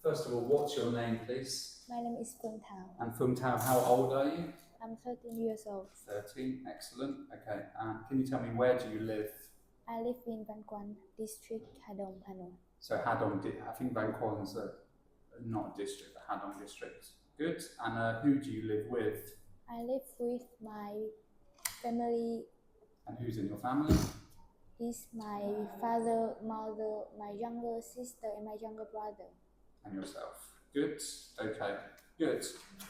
First of all, what's your name, please? My name is Phương Thảo. And Phương Thảo, how old are you? I'm 13 years old. 13, excellent. Okay, and can you tell me, where do you live? I live in Văn Quan district, Hà Đông, Hà Nội. So Hà Đông, I think Văn Quan's not a district, but Hà Đông district. Good. And who do you live with? I live with my family. And who's in your family? Is my father, mother, my younger sister, and my younger brother. And yourself. Good. Okay. Good.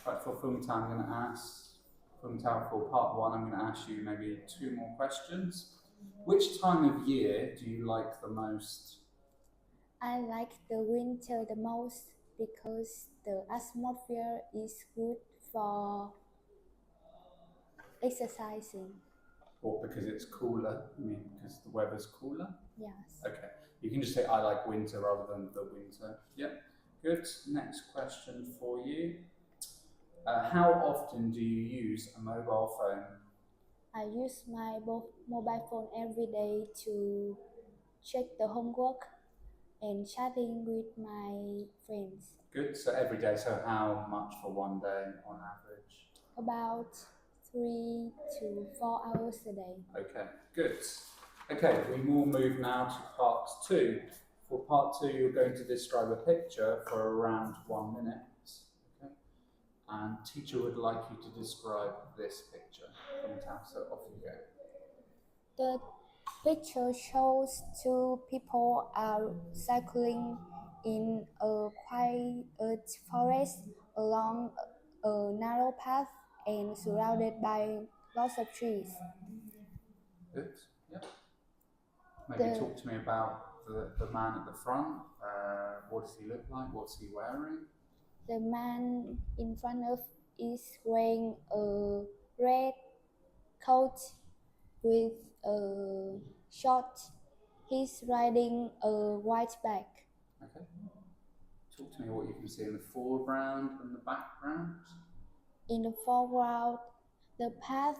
Right, for Phương Thảo, I'm going to ask Phương Thảo for part one. I'm going to ask you maybe 2 more questions. Which time of year do you like the most? I like the winter the most because the atmosphere is good for exercising. Or because it's cooler? You mean because the weather's cooler? Yes. Okay. You can just say I like winter rather than the winter. Yep. Good. Next question for you. How often do you use a mobile phone? I use my mobile phone every day to check the homework and chatting with my friends. Good. So every day. So how much for one day on average? About 3 to 4 hours a day. Okay. Good. Okay. We will move now to part 2. For part 2, you're going to describe a picture for around 1 minute. Okay. And teacher would like you to describe this picture. So off you go. The picture shows 2 people are cycling in a quiet forest along a narrow path and surrounded by lots of trees. Good. Yep. Maybe talk to me about the man at the front. What does he look like? What's he wearing? The man in front of is wearing a red coat with a short. He's riding a white bag. Okay. Talk to me what you can see in the foreground and the background. In the foreground, the path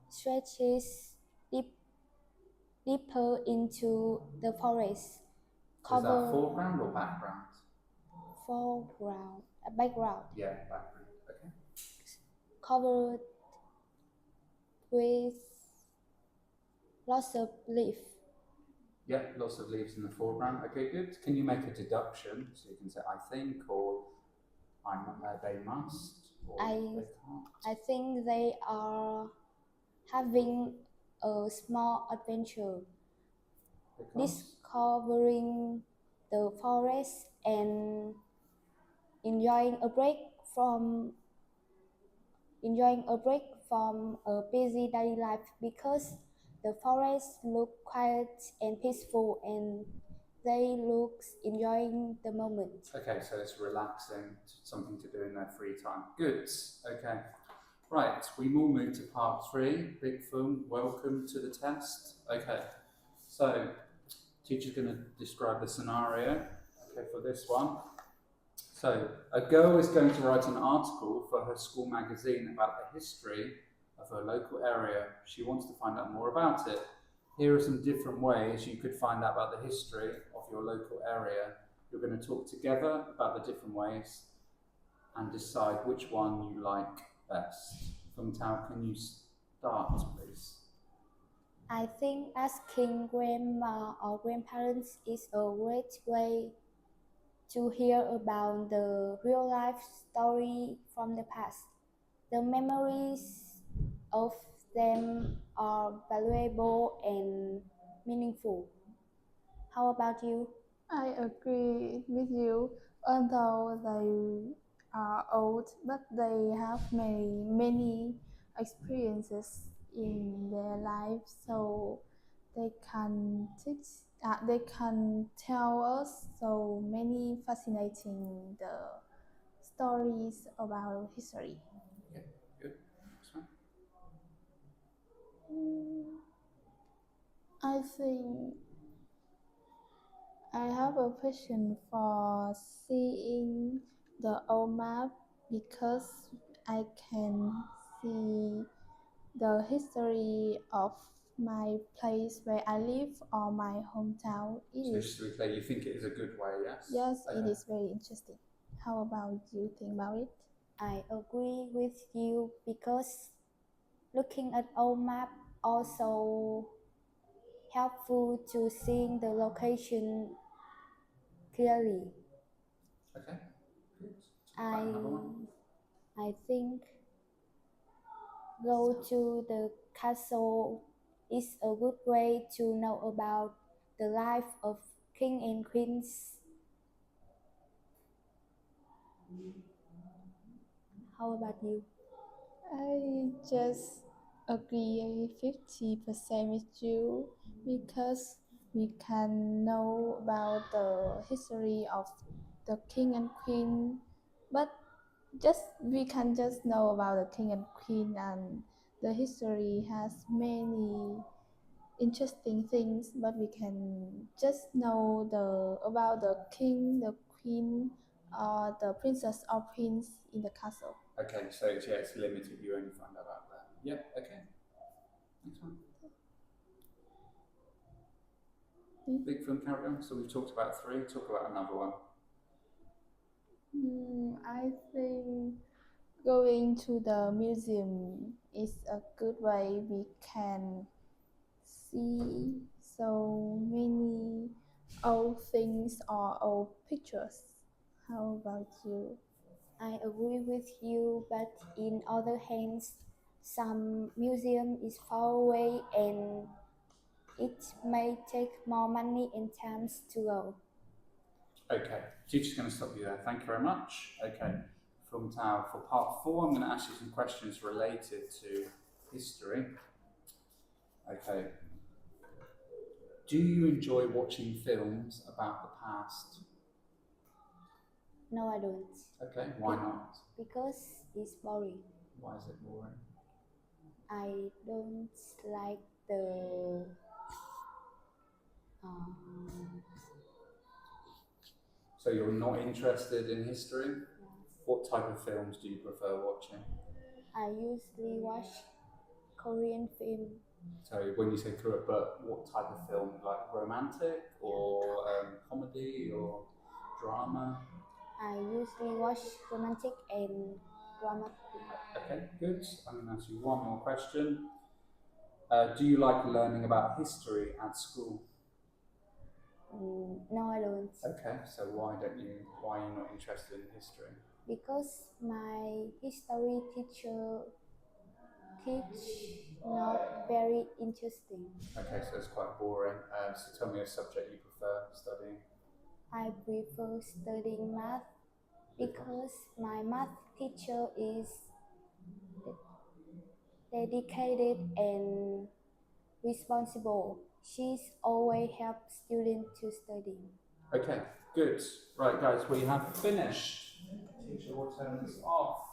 stretches deeper into the forest. Is that foreground or background? Foreground, background. Yeah, background. Okay. Covered with lots of leaves. Yeah, lots of leaves in the foreground. Okay, good. Can you make a deduction? So you can say, I think, or they must, or they can't. I think they are having a small adventure, discovering the forest and enjoying a break from a busy daily life, because the forest look quiet and peaceful and they look enjoying the moment. Okay, so it's relaxing, something to do in their free time. Good. Okay. Right, we will move to part 3. Bích, Phương, welcome to the test. Okay, so teacher's going to describe the scenario. Okay, for this one. So a girl is going to write an article for her school magazine about the history of her local area. She wants to find out more about it. Here are some different ways you could find out about the history of your local area. You're going to talk together about the different ways and decide which one you like best. Phương Thảo, can you start, please? I think asking grandma or grandparents is a great way to hear about the real life story from the past. The memories of them are valuable and meaningful. How about you? I agree with you. Although they are old, but they have many experiences in their life, so they can tell us so many fascinating stories about history. Yeah, good. I think I have a passion for seeing the old map because I can see the history of my place where I live or my hometown. So just to be clear, you think it is a good way, yes? Yes, Okay. it is very interesting. How about you think about it? I agree with you because looking at our map also helpful to seeing the location clearly. Okay, good. Another one? I think go to the castle is a good way to know about the life of king and queens. How about you? I just agree 50% with you because we can know about the history of the king and queen, but we can just know about the king and queen, and the history has many interesting things, but we can just know about the king, the queen, or the princess or prince in the castle. Okay, so it's limited. You only find out about that. Yeah. Okay. Next one. Big film, carry on. So we've talked about 3. Talk about another one. I think going to the museum is a good way. We can see so many old things or old pictures. How about you? I agree with you, but in other hands, some museum is far away and it may take more money and time to go. Okay, teacher's going to stop you there. Thank you very much. Okay, from Thảo, for part 4, I'm going to ask you some questions related to history. Okay. Do you enjoy watching films about the past? No, I don't. Okay, why not? Because it's boring. Why is it boring? I don't like the So you're not interested in history? yes. What type of films do you prefer watching? I usually watch Korean film. So when you say through it, but what type of film? Like romantic or comedy or drama? I usually watch romantic and drama film. Okay, good. I'm going to ask you one more question. Do you like learning about history at school? No, I don't. Okay, so why are you not interested in history? Because my history teacher teach not very interesting. Okay, so it's quite boring. So tell me a subject you prefer studying. I prefer studying math because my math teacher is dedicated and responsible. She's always help students to study. Okay, good. Right, guys, we have finished. Teacher will turn this off.